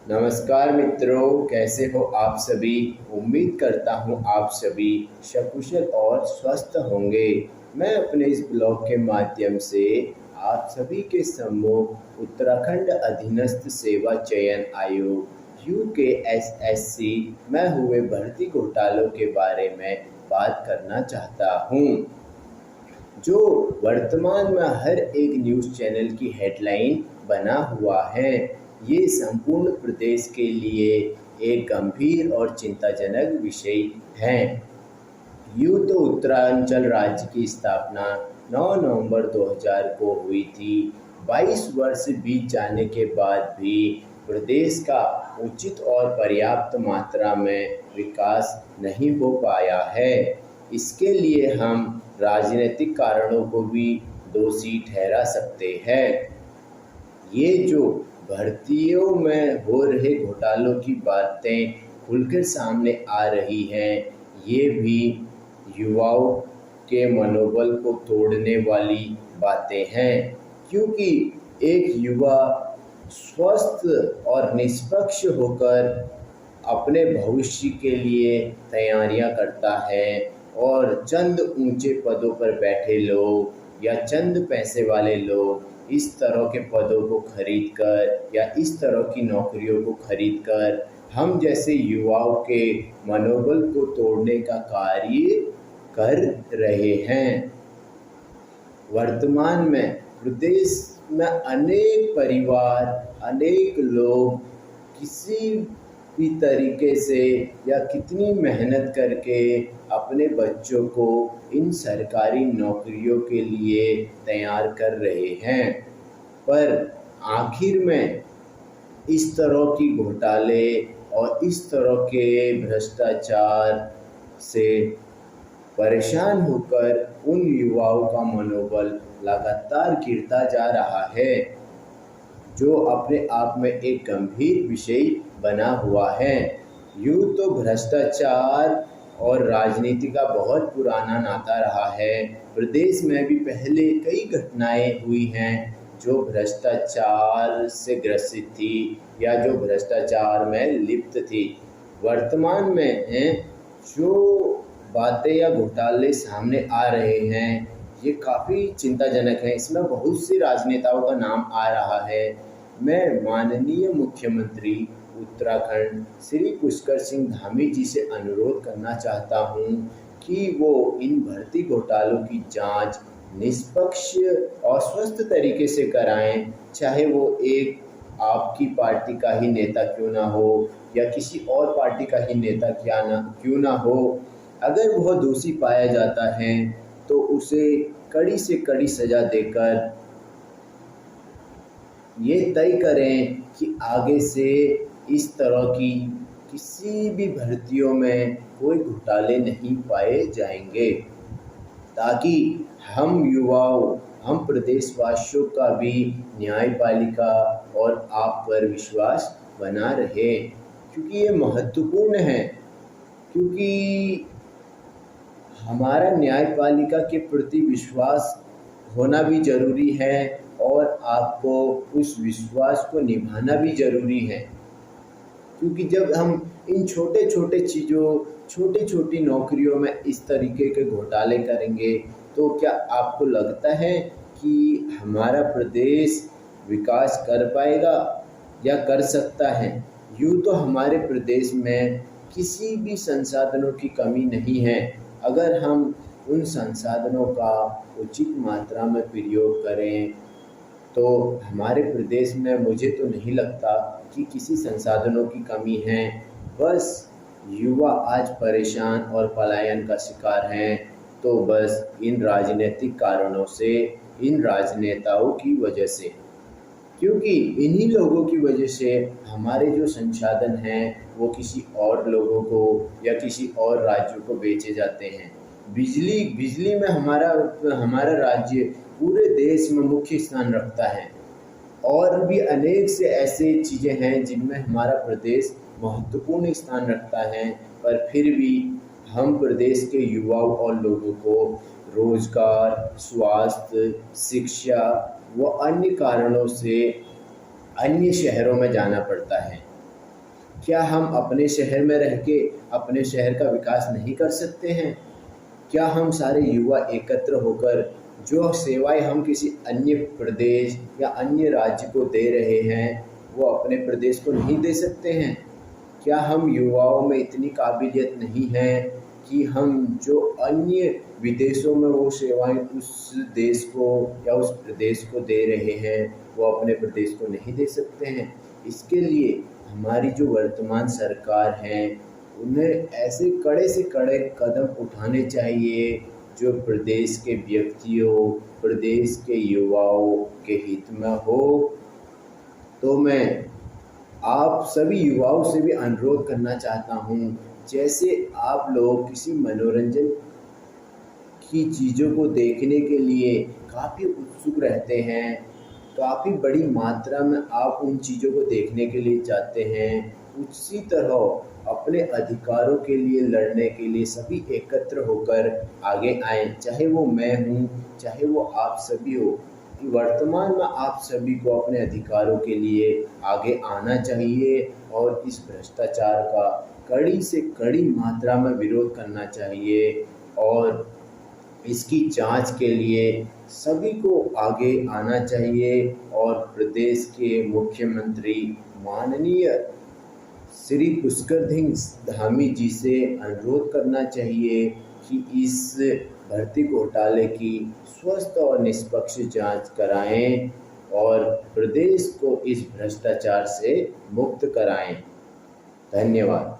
नमस्कार मित्रों, कैसे हो आप सभी। उम्मीद करता हूँ आप सभी सकुशल और स्वस्थ होंगे। मैं अपने इस ब्लॉग के माध्यम से आप सभी के सम्मुख उत्तराखंड अधीनस्थ सेवा चयन आयोग UKSSC में हुए भर्ती घोटालों के बारे में बात करना चाहता हूँ, जो वर्तमान में हर एक न्यूज़ चैनल की हेडलाइन बना हुआ है। ये संपूर्ण प्रदेश के लिए एक गंभीर और चिंताजनक विषय है। यूँ तो उत्तरांचल राज्य की स्थापना 9 नवंबर 2000 को हुई थी। 22 वर्ष बीत जाने के बाद भी प्रदेश का उचित और पर्याप्त मात्रा में विकास नहीं हो पाया है। इसके लिए हम राजनीतिक कारणों को भी दोषी ठहरा सकते हैं। ये जो भर्तियों में हो रहे घोटालों की बातें खुलकर सामने आ रही हैं, ये भी युवाओं के मनोबल को तोड़ने वाली बातें हैं, क्योंकि एक युवा स्वस्थ और निष्पक्ष होकर अपने भविष्य के लिए तैयारियां करता है और चंद ऊंचे पदों पर बैठे लोग या चंद पैसे वाले लोग इस तरह के पदों को खरीदकर या इस तरह की नौकरियों को खरीदकर हम जैसे युवाओं के मनोबल को तोड़ने का कार्य कर रहे हैं। वर्तमान में प्रदेश में अनेक परिवार, अनेक लोग किसी भी तरीके से या कितनी मेहनत करके अपने बच्चों को इन सरकारी नौकरियों के लिए तैयार कर रहे हैं, पर आखिर में इस तरह की घोटाले और इस तरह के भ्रष्टाचार से परेशान होकर उन युवाओं का मनोबल लगातार गिरता जा रहा है, जो अपने आप में एक गंभीर विषय बना हुआ है। यूँ तो भ्रष्टाचार और राजनीति का बहुत पुराना नाता रहा है। प्रदेश में भी पहले कई घटनाएं हुई हैं जो भ्रष्टाचार से ग्रसित थी या जो भ्रष्टाचार में लिप्त थी। वर्तमान में जो बातें या घोटाले सामने आ रहे हैं, ये काफ़ी चिंताजनक है। इसमें बहुत से राजनेताओं का नाम आ रहा है। मैं माननीय मुख्यमंत्री उत्तराखंड श्री पुष्कर सिंह धामी जी से अनुरोध करना चाहता हूँ कि वो इन भर्ती घोटालों की जांच निष्पक्ष और स्वस्थ तरीके से कराएं, चाहे वो एक आपकी पार्टी का ही नेता क्यों ना हो या किसी और पार्टी का ही नेता क्यों ना हो। अगर वह दोषी पाया जाता है तो उसे कड़ी से कड़ी सज़ा देकर ये तय करें कि आगे से इस तरह की किसी भी भर्तियों में कोई घोटाले नहीं पाए जाएंगे, ताकि हम युवाओं, हम प्रदेशवासियों का भी न्यायपालिका और आप पर विश्वास बना रहे, क्योंकि ये महत्वपूर्ण है। क्योंकि हमारा न्यायपालिका के प्रति विश्वास होना भी ज़रूरी है और आपको उस विश्वास को निभाना भी ज़रूरी है। क्योंकि जब हम इन छोटे छोटे चीज़ों, छोटी छोटी नौकरियों में इस तरीके के घोटाले करेंगे, तो क्या आपको लगता है कि हमारा प्रदेश विकास कर पाएगा या कर सकता है? यूँ तो हमारे प्रदेश में किसी भी संसाधनों की कमी नहीं है। अगर हम उन संसाधनों का उचित मात्रा में प्रयोग करें तो हमारे प्रदेश में मुझे तो नहीं लगता कि किसी संसाधनों की कमी है। बस युवा आज परेशान और पलायन का शिकार हैं, तो बस इन राजनीतिक कारणों से, इन राजनेताओं की वजह से, क्योंकि इन्हीं लोगों की वजह से हमारे जो संसाधन हैं वो और लोगों को या किसी और राज्यों को बेचे जाते हैं। बिजली में हमारा राज्य पूरे देश में मुख्य स्थान रखता है, और भी अनेक से ऐसे चीज़ें हैं जिनमें हमारा प्रदेश महत्वपूर्ण स्थान रखता है, पर फिर भी हम प्रदेश के युवाओं और लोगों को रोजगार, स्वास्थ्य, शिक्षा व अन्य कारणों से अन्य शहरों में जाना पड़ता है। क्या हम अपने शहर में रह के अपने शहर का विकास नहीं कर सकते हैं? क्या हम सारे युवा एकत्र होकर जो सेवाएं हम किसी अन्य प्रदेश या अन्य राज्य को दे रहे हैं वो अपने प्रदेश को नहीं दे सकते हैं? क्या हम युवाओं में इतनी काबिलियत नहीं है कि हम जो अन्य विदेशों में वो सेवाएं उस देश को या उस प्रदेश को दे रहे हैं वो अपने प्रदेश को नहीं दे सकते हैं? इसके लिए हमारी जो वर्तमान सरकार है उन्हें ऐसे कड़े से कड़े कदम उठाने चाहिए जो प्रदेश के व्यक्तियों, प्रदेश के युवाओं के हित में हो। तो मैं आप सभी युवाओं से भी अनुरोध करना चाहता हूँ, जैसे आप लोग किसी मनोरंजन की चीज़ों को देखने के लिए काफ़ी उत्सुक रहते हैं, काफ़ी बड़ी मात्रा में आप उन चीज़ों को देखने के लिए जाते हैं, उसी तरह अपने अधिकारों के लिए लड़ने के लिए सभी एकत्र होकर आगे आएँ। चाहे वो मैं हूँ, चाहे वो आप सभी हो, वर्तमान में आप सभी को अपने अधिकारों के लिए आगे आना चाहिए और इस भ्रष्टाचार का कड़ी से कड़ी मात्रा में विरोध करना चाहिए और इसकी जांच के लिए सभी को आगे आना चाहिए और प्रदेश के मुख्यमंत्री माननीय श्री पुष्कर सिंह धामी जी से अनुरोध करना चाहिए कि इस भर्ती घोटाले की स्वस्थ और निष्पक्ष जांच कराएं और प्रदेश को इस भ्रष्टाचार से मुक्त कराएं। धन्यवाद।